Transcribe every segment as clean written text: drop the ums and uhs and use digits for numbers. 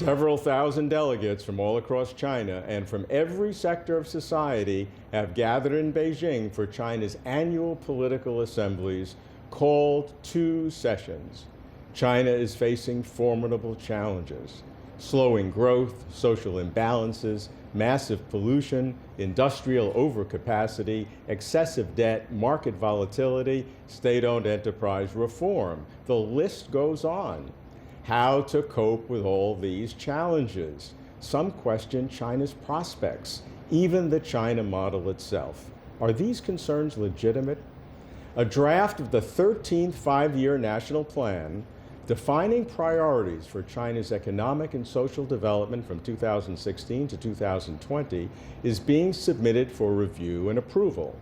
Several thousand delegates from all across China and from every sector of society have gathered in Beijing for China's annual political assemblies called two sessions. China is facing formidable challenges: slowing growth, social imbalances, massive pollution, industrial overcapacity, excessive debt, market volatility, state-owned enterprise reform. The list goes on. How to cope with all these challenges? Some question China's prospects, even the China model itself. Are these concerns legitimate? A draft of the 13th five-year national plan defining priorities for China's economic and social development from 2016 to 2020 is being submitted for review and approval.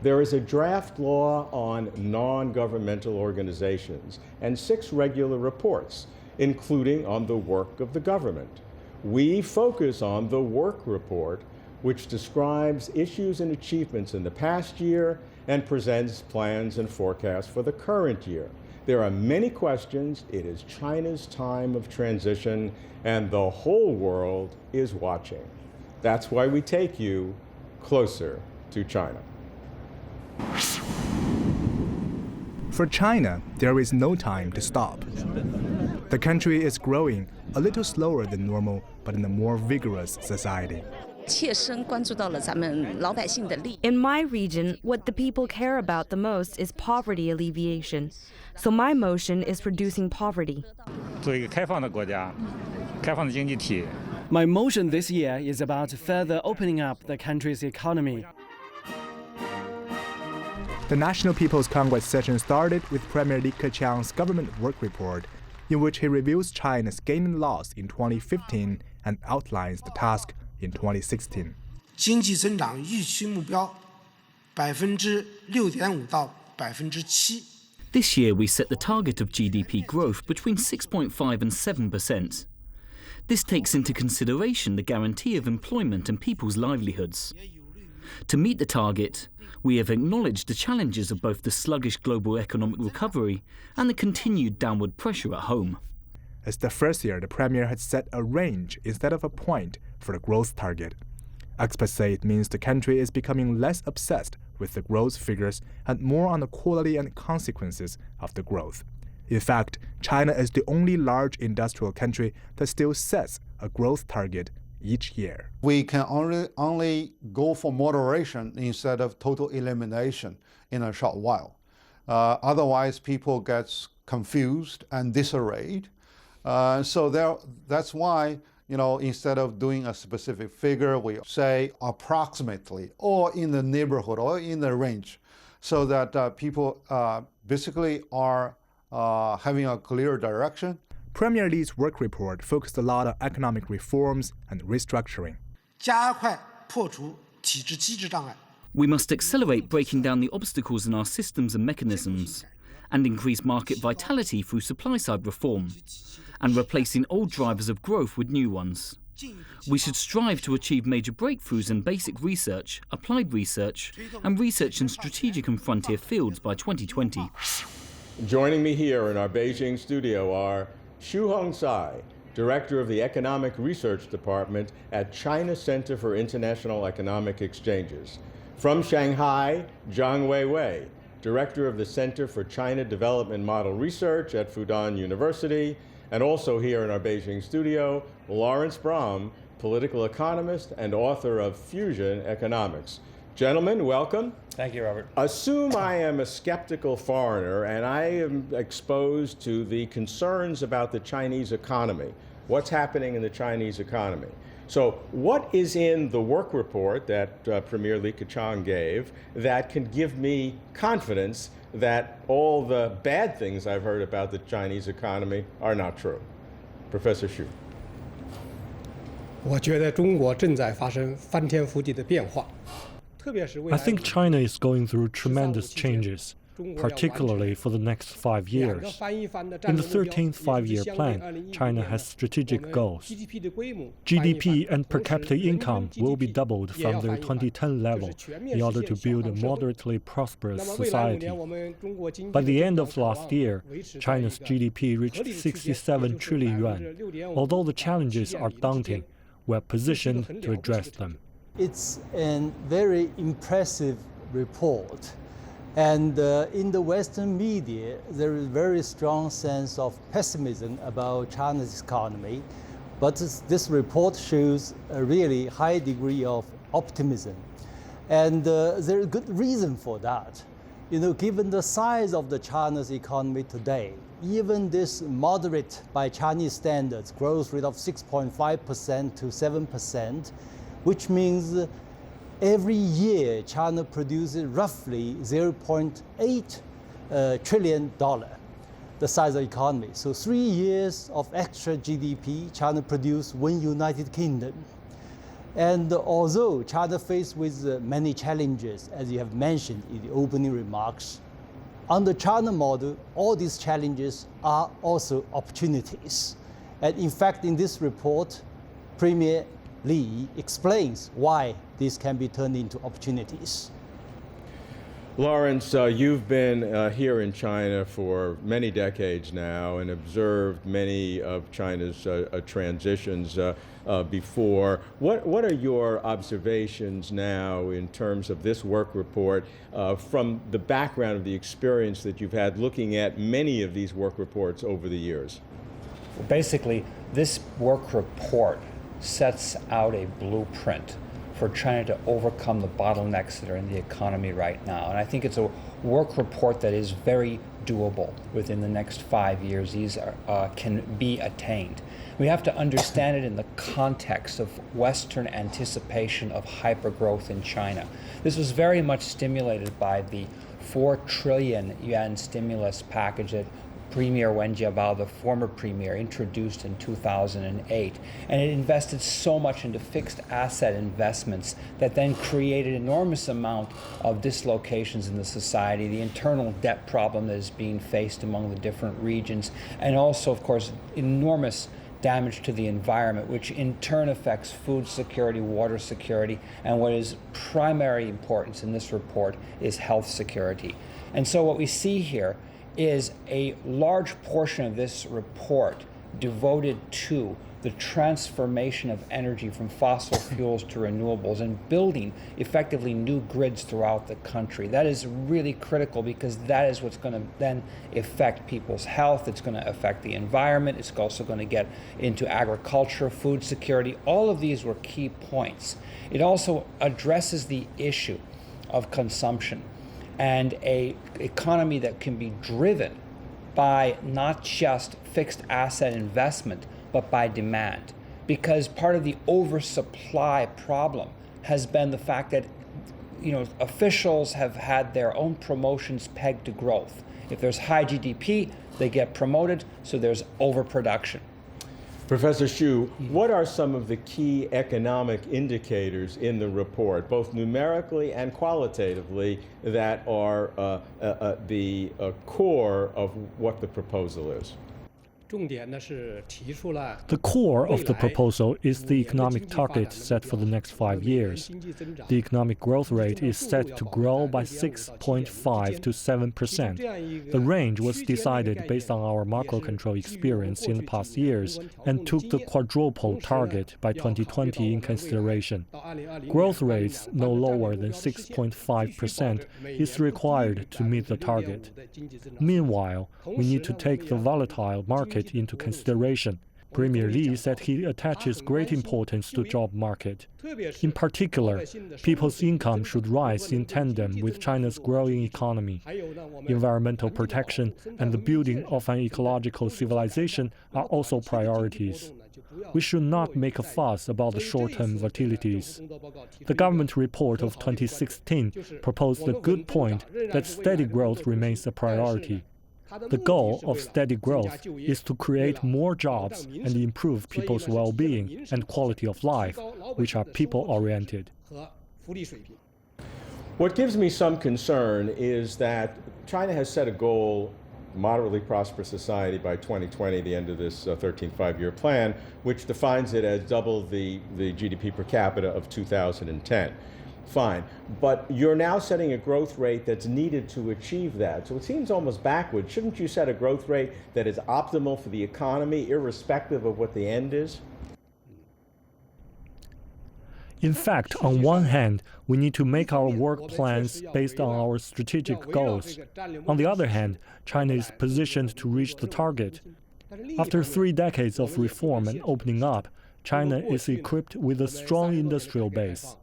There is a draft law on non-governmental organizations and 6 regular reports, including on the work of the government. We focus on the work report, which describes issues and achievements in the past year and presents plans and forecasts for the current year. There are many questions. It is China's time of transition, and the whole world is watching. That's why we take you closer to China. For China, there is no time to stop. The country is growing a little slower than normal, but in a more vigorous society. In my region, what the people care about the most is poverty alleviation. So my motion is reducing poverty. My motion this year is about further opening up the country's economy. The National People's Congress session started with Premier Li Keqiang's government work report, in which he reviews China's gain and loss in 2015 and outlines the task in 2016. 经济增长预期目标6.5%到7%。 This year we set the target of GDP growth between 6.5 and 7%. This takes into consideration the guarantee of employment and people's livelihoods. To meet the target, we have acknowledged the challenges of both the sluggish global economic recovery and the continued downward pressure at home. It's the first year the Premier had set a range instead of a point for the growth target. Experts say it means the country is becoming less obsessed with the growth figures and more on the quality and consequences of the growth. In fact, China is the only large industrial country that still sets a growth target each year. We can only go for moderation instead of total elimination in a short while. Otherwise, people get confused and disarrayed. That's why, instead of doing a specific figure, we say approximately or in the neighborhood or in the range, so that people basically are having a clear direction. Premier Li's work report focused a lot on economic reforms and restructuring. 加快破除体制机制障碍。 We must accelerate breaking down the obstacles in our systems and mechanisms, and increase market vitality through supply-side reform, and replacing old drivers of growth with new ones. We should strive to achieve major breakthroughs in basic research, applied research, and research in strategic and frontier fields by 2020. Joining me here in our Beijing studio are Xu Hongsai, Director of the Economic Research Department at China Center for International Economic Exchanges. From Shanghai, Zhang Weiwei, Director of the Center for China Development Model Research at Fudan University, and also here in our Beijing studio, Lawrence Brahm, political economist and author of Fusion Economics. Gentlemen, welcome. Thank you, Robert. Assume I am a skeptical foreigner and I am exposed to the concerns about the Chinese economy. What's happening in the Chinese economy? So what is in the work report that Premier Li Keqiang gave that can give me confidence that all the bad things I've heard about the Chinese economy are not true? Professor Xu. 我觉得中国正在发生翻天覆地的变化。 I think China is going through tremendous changes. particularly for the next 5 years. In the 13th five-year plan, China has strategic goals. GDP and per capita income will be doubled from their 2010 level in order to build a moderately prosperous society. By the end of last year, China's GDP reached 67 trillion yuan. Although the challenges are daunting, we are positioned to address them. It's a very impressive report. And in the Western media, there is a very strong sense of pessimism about China's economy. But this report shows a really high degree of optimism. And there's good reason for that. Given the size of the China's economy today, even this moderate, by Chinese standards, growth rate of 6.5% to 7%, which means every year China produces roughly $0.8 trillion, the size of the economy. So 3 years of extra GDP, China produced one United Kingdom. And although China faced with many challenges, as you have mentioned in the opening remarks, under China model, all these challenges are also opportunities. And in fact, in this report, Premier Li explains why this can be turned into opportunities. Lawrence, you've been here in China for many decades now and observed many of China's transitions before. What are your observations now in terms of this work report from the background of the experience that you've had looking at many of these work reports over the years? Well, basically, this work report sets out a blueprint for China to overcome the bottlenecks that are in the economy right now. And I think it's a work report that is very doable within the next 5 years. These can be attained. We have to understand it in the context of Western anticipation of hypergrowth in China. This was very much stimulated by the 4 trillion yuan stimulus package that Premier Wen Jiabao, the former premier, introduced in 2008. And it invested so much into fixed asset investments that then created an enormous amount of dislocations in the society, the internal debt problem that is being faced among the different regions, and also, of course, enormous damage to the environment, which in turn affects food security, water security, and what is primary importance in this report is health security. And so what we see here is a large portion of this report devoted to the transformation of energy from fossil fuels to renewables and building effectively new grids throughout the country. That is really critical because that is what's going to then affect people's health. It's going to affect the environment. It's also going to get into agriculture, food security. All of these were key points. It also addresses the issue of consumption and an economy that can be driven by not just fixed asset investment, but by demand. Because part of the oversupply problem has been the fact that officials have had their own promotions pegged to growth. If there's high GDP, they get promoted, so there's overproduction. Professor Xu, what are some of the key economic indicators in the report, both numerically and qualitatively, that are the core of what the proposal is? The core of the proposal is the economic target set for the next 5 years. The economic growth rate is set to grow by 6.5 to 7%. The range was decided based on our macro control experience in the past years and took the quadruple target by 2020 in consideration. Growth rates no lower than 6.5% is required to meet the target. Meanwhile, we need to take the volatile market into consideration. Premier Li said he attaches great importance to job market. In particular, people's income should rise in tandem with China's growing economy. Environmental protection and the building of an ecological civilization are also priorities. We should not make a fuss about the short-term volatilities. The government report of 2016 proposed the good point that steady growth remains a priority. The goal of steady growth is to create more jobs and improve people's well-being and quality of life, which are people-oriented. What gives me some concern is that China has set a goal, moderately prosperous society by 2020, the end of this 13th five-year plan, which defines it as double the GDP per capita of 2010. Fine, but you're now setting a growth rate that's needed to achieve that. So it seems almost backwards. Shouldn't you set a growth rate that is optimal for the economy, irrespective of what the end is? In fact, on one hand, we need to make our work plans based on our strategic goals. On the other hand, China is positioned to reach the target. After 3 decades of reform and opening up, China is equipped with a strong industrial base.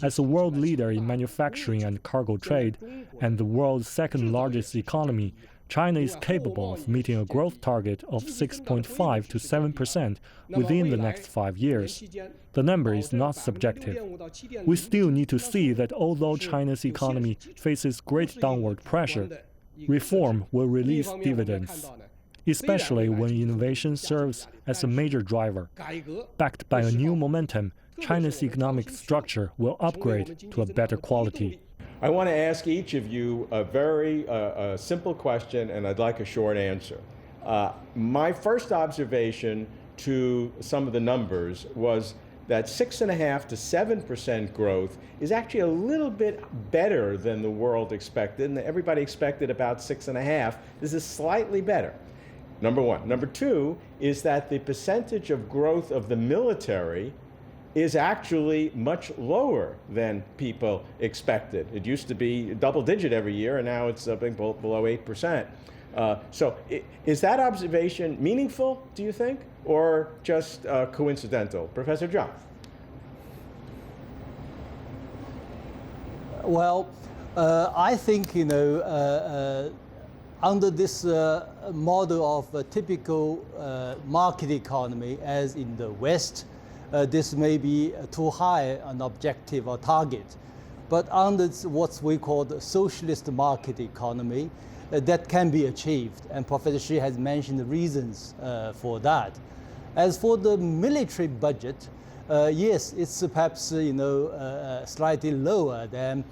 As a world leader in manufacturing and cargo trade, and the world's second largest economy, China is capable of meeting a growth target of 6.5 to 7% within the next 5 years. The number is not subjective. We still need to see that although China's economy faces great downward pressure, reform will release dividends, especially when innovation serves as a major driver. Backed by a new momentum, China's economic structure will upgrade to a better quality. I want to ask each of you a very simple question, and I'd like a short answer. My first observation to some of the numbers was that 6.5 to 7% growth is actually a little bit better than the world expected, and everybody expected about 6.5. This is slightly better. Number one. Number two is that the percentage of growth of the military is actually much lower than people expected. It used to be double-digit every year, and now it's below 8%. So is that observation meaningful, do you think, or just coincidental? Professor Zhang. Well, I think, under this model of a typical market economy, as in the West, this may be too high an objective or target. But under what we call the socialist market economy, that can be achieved. And Professor Xi has mentioned the reasons for that. As for the military budget, yes, it's perhaps slightly lower than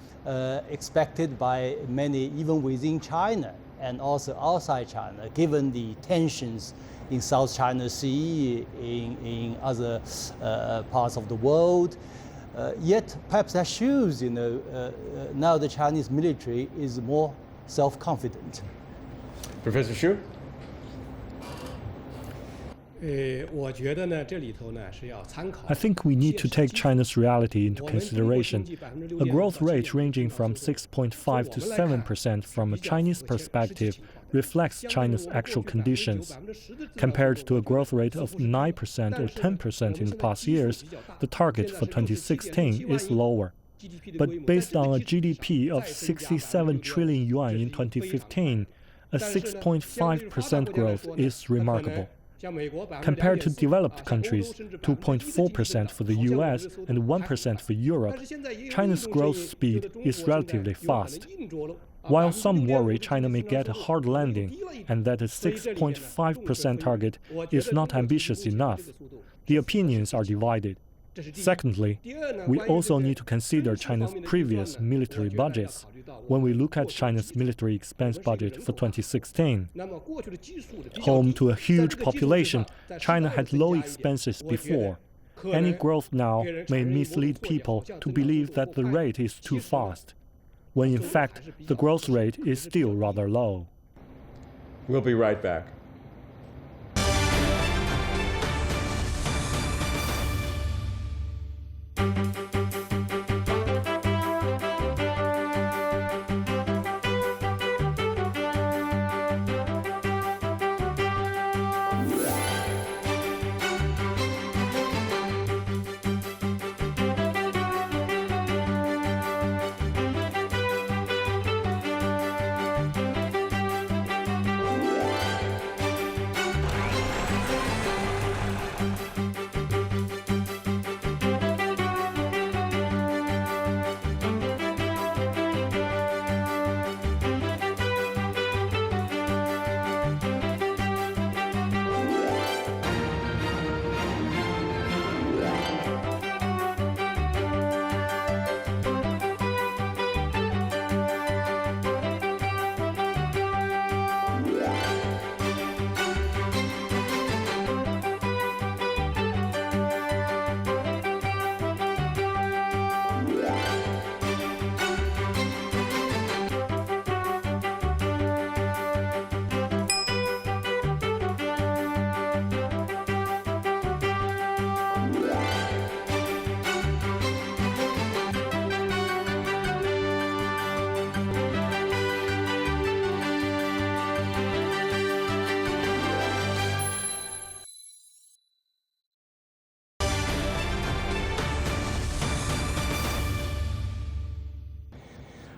expected by many, even within China and also outside China, given the tensions in South China Sea, in other parts of the world. Yet perhaps that shows, now the Chinese military is more self-confident. Professor Xu? I think we need to take China's reality into consideration. A growth rate ranging from 6.5 to 7% from a Chinese perspective reflects China's actual conditions. Compared to a growth rate of 9% or 10% in the past years, the target for 2016 is lower. But based on a GDP of 67 trillion yuan in 2015, a 6.5% growth is remarkable. Compared to developed countries, 2.4% for the US and 1% for Europe, China's growth speed is relatively fast. While some worry China may get a hard landing and that a 6.5% target is not ambitious enough, the opinions are divided. Secondly, we also need to consider China's previous military budgets. When we look at China's military expense budget for 2016, home to a huge population, China had low expenses before. Any growth now may mislead people to believe that the rate is too fast, when in fact the growth rate is still rather low. We'll be right back.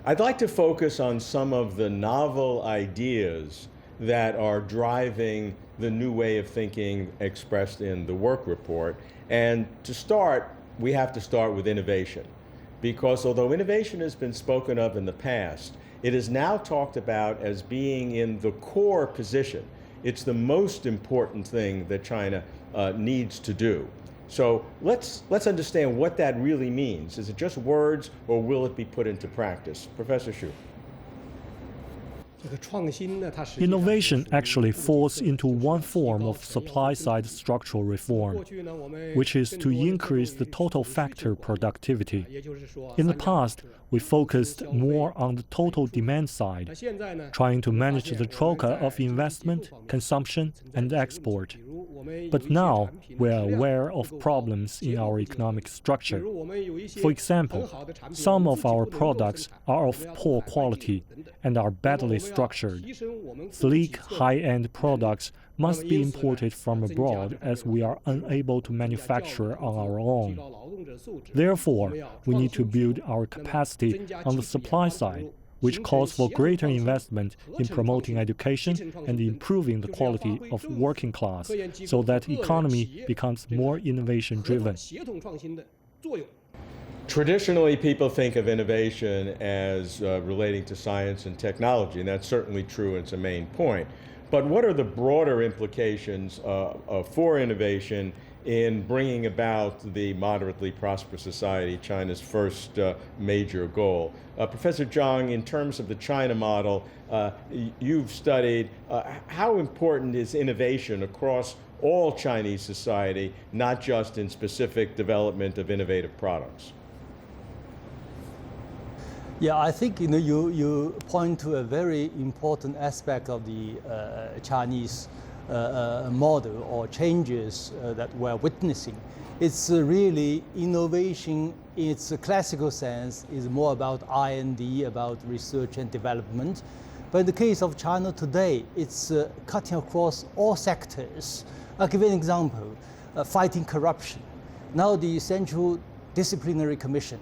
I'd like to focus on some of the novel ideas that are driving the new way of thinking expressed in the work report. And to start, we have to start with innovation. Because although innovation has been spoken of in the past, it is now talked about as being in the core position. It's the most important thing that China needs to do. So let's understand what that really means. Is it just words, or will it be put into practice? Professor Xu. Innovation actually falls into one form of supply-side structural reform, which is to increase the total factor productivity. In the past, we focused more on the total demand side, trying to manage the troika of investment, consumption, and export. But now, we are aware of problems in our economic structure. For example, some of our products are of poor quality and are badly structured. Sleek, high-end products must be imported from abroad as we are unable to manufacture on our own. Therefore, we need to build our capacity on the supply side, which calls for greater investment in promoting education and improving the quality of working class, so that the economy becomes more innovation-driven. Traditionally, people think of innovation as relating to science and technology, and that's certainly true, and it's a main point. But what are the broader implications for innovation in bringing about the moderately prosperous society, China's first major goal? Professor Zhang, in terms of the China model, you've studied how important is innovation across all Chinese society, not just in specific development of innovative products? Yeah, I think you point to a very important aspect of the Chinese model or changes that we're witnessing. It's really innovation in its classical sense is more about R&D, about research and development. But in the case of China today, it's cutting across all sectors. I'll give you an example, fighting corruption. Now the Central Disciplinary Commission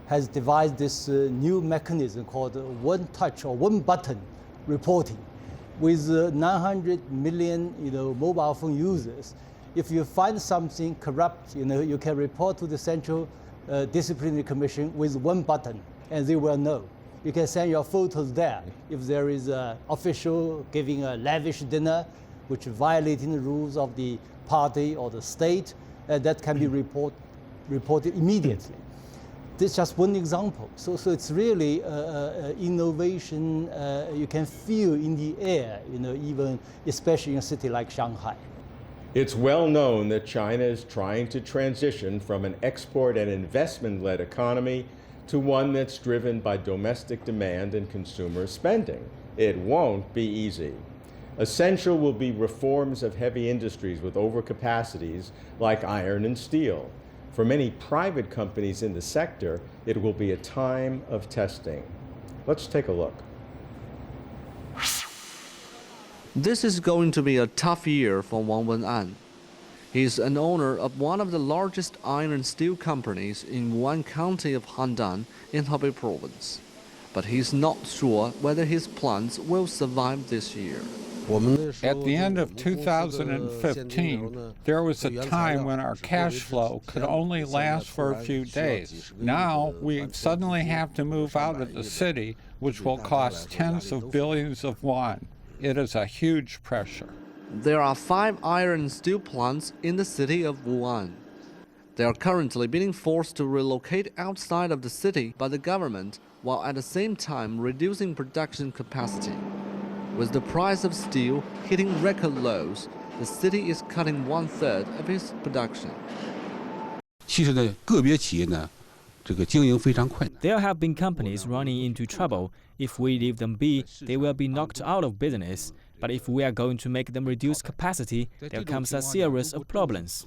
has devised this new mechanism called one touch or one button reporting. With 900 million mobile phone users, if you find something corrupt, you can report to the Central Disciplinary Commission with one button, and they will know. You can send your photos there. If there is an official giving a lavish dinner, which is violating the rules of the party or the state, that can be reported immediately. This is just one example. So it's really innovation you can feel in the air, even especially in a city like Shanghai. It's well known that China is trying to transition from an export and investment-led economy to one that's driven by domestic demand and consumer spending. It won't be easy. Essential will be reforms of heavy industries with overcapacities like iron and steel. For many private companies in the sector, it will be a time of testing. Let's take a look. This is going to be a tough year for Wang Wen'an. He's an owner of one of the largest iron and steel companies in Wuhan County of Handan in Hebei Province. But he's not sure whether his plants will survive this year. At the end of 2015, there was a time when our cash flow could only last for a few days. Now, we suddenly have to move out of the city, which will cost tens of billions of yuan. It is a huge pressure. There are 5 iron and steel plants in the city of Wuhan. They are currently being forced to relocate outside of the city by the government, while at the same time reducing production capacity. With the price of steel hitting record lows, the city is cutting 1/3 of its production. There have been companies running into trouble. If we leave them be, they will be knocked out of business. But if we are going to make them reduce capacity, there comes a series of problems.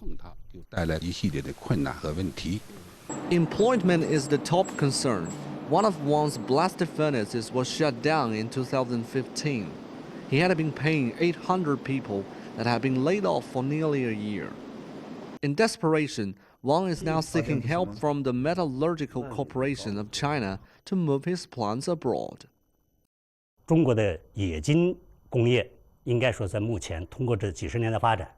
Employment is the top concern. One of Wang's blast furnaces was shut down in 2015. He had been paying 800 people that had been laid off for nearly a year. In desperation, Wang is now seeking help from the Metallurgical Corporation of China to move his plants abroad. 中国的冶金工业应该说在目前通过这几十年的发展，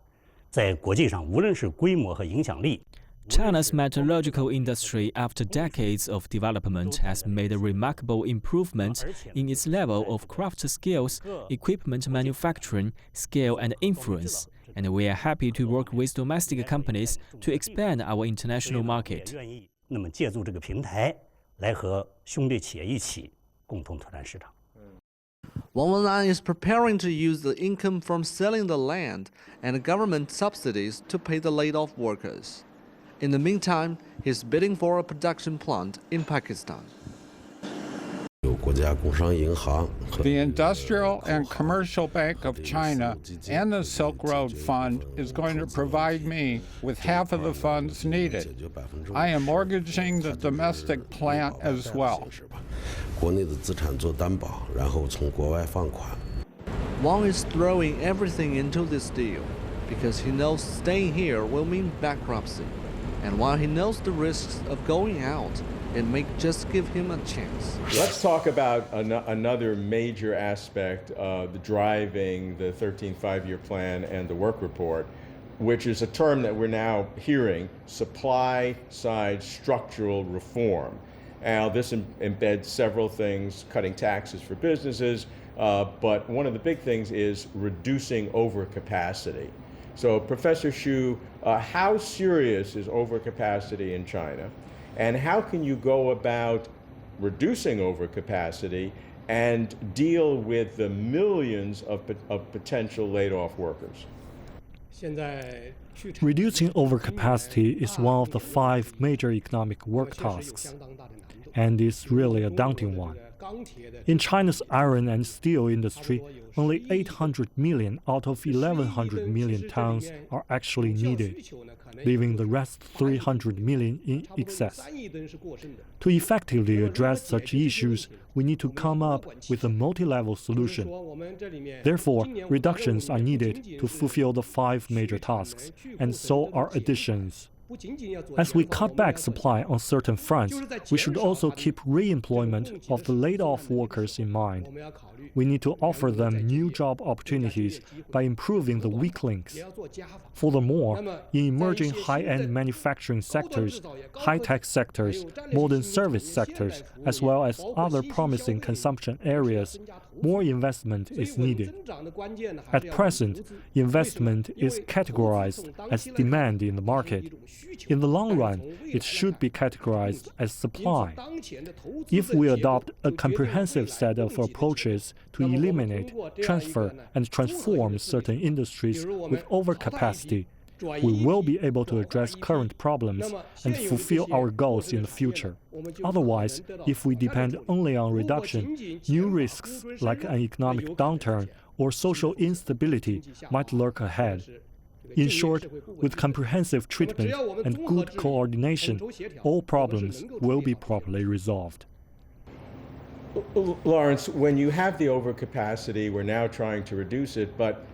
在国际上无论是规模和影响力。 China's metallurgical industry, after decades of development, has made a remarkable improvement in its level of craft skills, equipment manufacturing, scale, and influence. And we are happy to work with domestic companies to expand our international market. 那么借助这个平台来和兄弟企业一起共同拓展市场。 Wang Wen'an is preparing to use the income from selling the land and government subsidies to pay the laid-off workers. In the meantime, he's bidding for a production plant in Pakistan. The Industrial and Commercial Bank of China and the Silk Road Fund is going to provide me with half of the funds needed. I am mortgaging the domestic plant as well. Wang is throwing everything into this deal because he knows staying here will mean bankruptcy. And while he knows the risks of going out, it may just give him a chance. Let's talk about another major aspect of driving the 13th five-year plan and the work report, which is a term that we're now hearing, supply-side structural reform. Now, this embeds several things, cutting taxes for businesses, but one of the big things is reducing overcapacity. So, Professor Xu, how serious is overcapacity in China? And how can you go about reducing overcapacity and deal with the millions of potential laid-off workers? Reducing overcapacity is one of the 5 major economic work tasks, and is really a daunting one. In China's iron and steel industry, only 800 million out of 1,100 million tons are actually needed, leaving the rest 300 million in excess. To effectively address such issues, we need to come up with a multi-level solution. Therefore, reductions are needed to fulfill the 5 major tasks, and so are additions. As we cut back supply on certain fronts, we should also keep re-employment of the laid-off workers in mind. We need to offer them new job opportunities by improving the weak links. Furthermore, in emerging high-end manufacturing sectors, high-tech sectors, modern service sectors, as well as other promising consumption areas, more investment is needed. At present, investment is categorized as demand in the market. In the long run, it should be categorized as supply. If we adopt a comprehensive set of approaches to eliminate, transfer, and transform certain industries with overcapacity, we will be able to address current problems and fulfill our goals in the future. Otherwise, if we depend only on reduction, new risks like an economic downturn or social instability might lurk ahead. In short, with comprehensive treatment and good coordination, all problems will be properly resolved. Lawrence, when you have the overcapacity, we're now trying to reduce it, but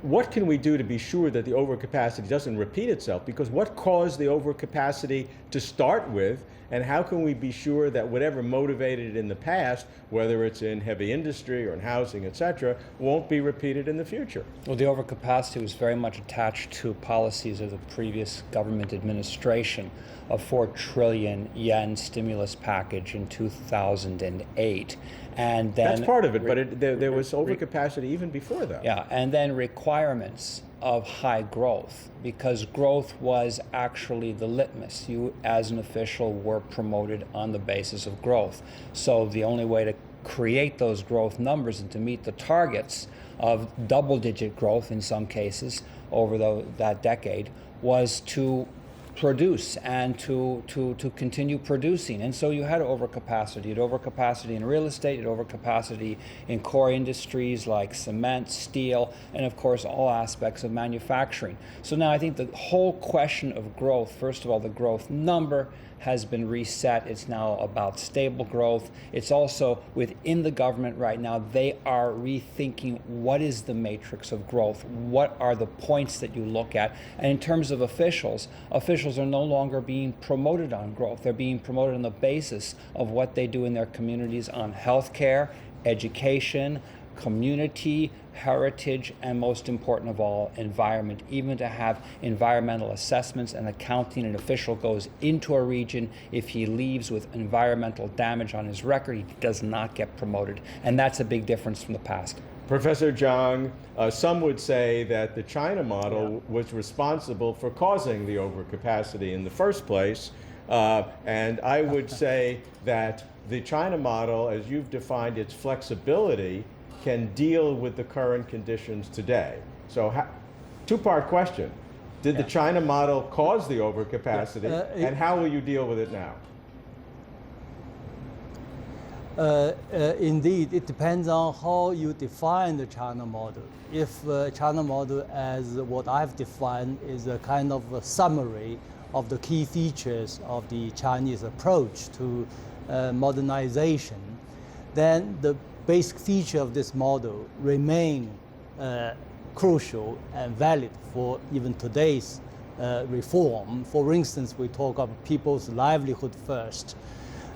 what can we do to be sure that the overcapacity doesn't repeat itself? Because what caused the overcapacity to start with, and how can we be sure that whatever motivated it in the past, whether it's in heavy industry or in housing, etc., won't be repeated in the future? Well, the overcapacity was very much attached to policies of the previous government administration. A 4 trillion yen stimulus package in 2008. And then that's part of it, but there was overcapacity even before that. Yeah, and then requirements of high growth, because growth was actually the litmus. You, as an official, were promoted on the basis of growth. So the only way to create those growth numbers and to meet the targets of double-digit growth in some cases over that decade was to produce and to continue producing. And so you had overcapacity. You had overcapacity in real estate, you had overcapacity in core industries like cement, steel, and of course all aspects of manufacturing. So now I think the whole question of growth, first of all, the growth number has been reset. It's now about stable growth. It's also within the government right now, they are rethinking what is the matrix of growth, what are the points that you look at. And in terms of officials are no longer being promoted on growth. They're being promoted on the basis of what they do in their communities on healthcare, education, community, heritage, and most important of all, environment. Even to have environmental assessments and accounting, an official goes into a region, if he leaves with environmental damage on his record, he does not get promoted. And that's a big difference from the past. Professor Zhang, some would say that the China model was responsible for causing the overcapacity in the first place. And I would say that the China model, as you've defined its flexibility, can deal with the current conditions today. So two-part question. Did the China model cause the overcapacity, and how will you deal with it now? Indeed, it depends on how you define the China model. If China model, as what I've defined, is a kind of a summary of the key features of the Chinese approach to modernization, then the basic feature of this model remain crucial and valid for even today's reform. For instance, we talk of people's livelihood first.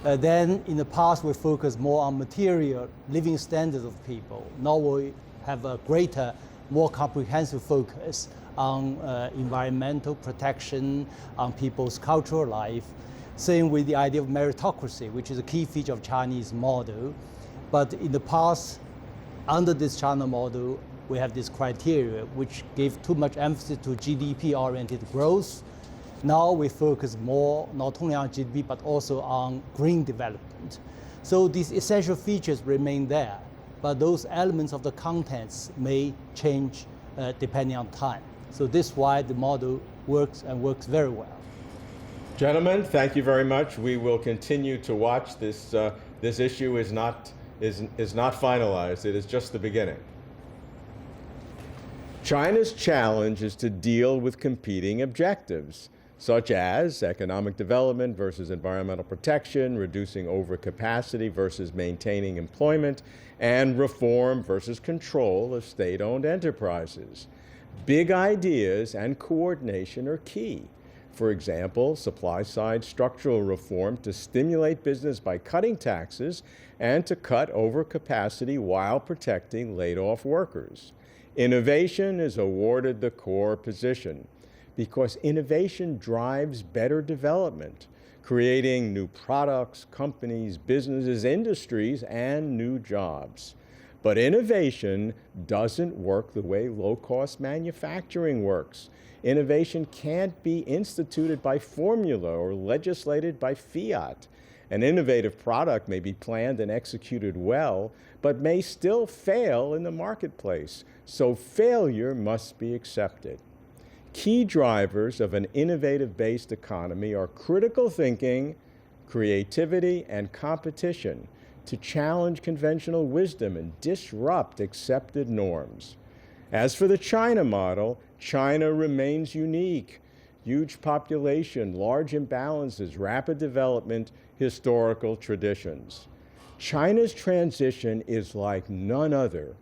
Then in the past, we focused more on material living standards of people. Now we have a greater, more comprehensive focus on environmental protection, on people's cultural life. Same with the idea of meritocracy, which is a key feature of Chinese model. But in the past, under this China model, we have this criteria which gave too much emphasis to GDP-oriented growth. Now we focus more not only on GDP, but also on green development. So these essential features remain there, but those elements of the contents may change depending on time. So this is why the model works and works very well. Gentlemen, thank you very much. We will continue to watch this. This issue is not finalized. It is just the beginning. China's challenge is to deal with competing objectives, such as economic development versus environmental protection, reducing overcapacity versus maintaining employment, and reform versus control of state-owned enterprises. Big ideas and coordination are key. For example, supply-side structural reform to stimulate business by cutting taxes and to cut overcapacity while protecting laid-off workers. Innovation is awarded the core position because innovation drives better development, creating new products, companies, businesses, industries, and new jobs. But innovation doesn't work the way low-cost manufacturing works. Innovation can't be instituted by formula or legislated by fiat. An innovative product may be planned and executed well, but may still fail in the marketplace. So failure must be accepted. Key drivers of an innovative-based economy are critical thinking, creativity, and competition to challenge conventional wisdom and disrupt accepted norms. As for the China model, China remains unique. Huge population, large imbalances, rapid development, historical traditions. China's transition is like none other.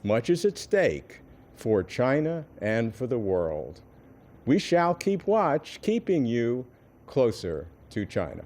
Much is at stake for China and for the world. We shall keep watch, keeping you closer to China.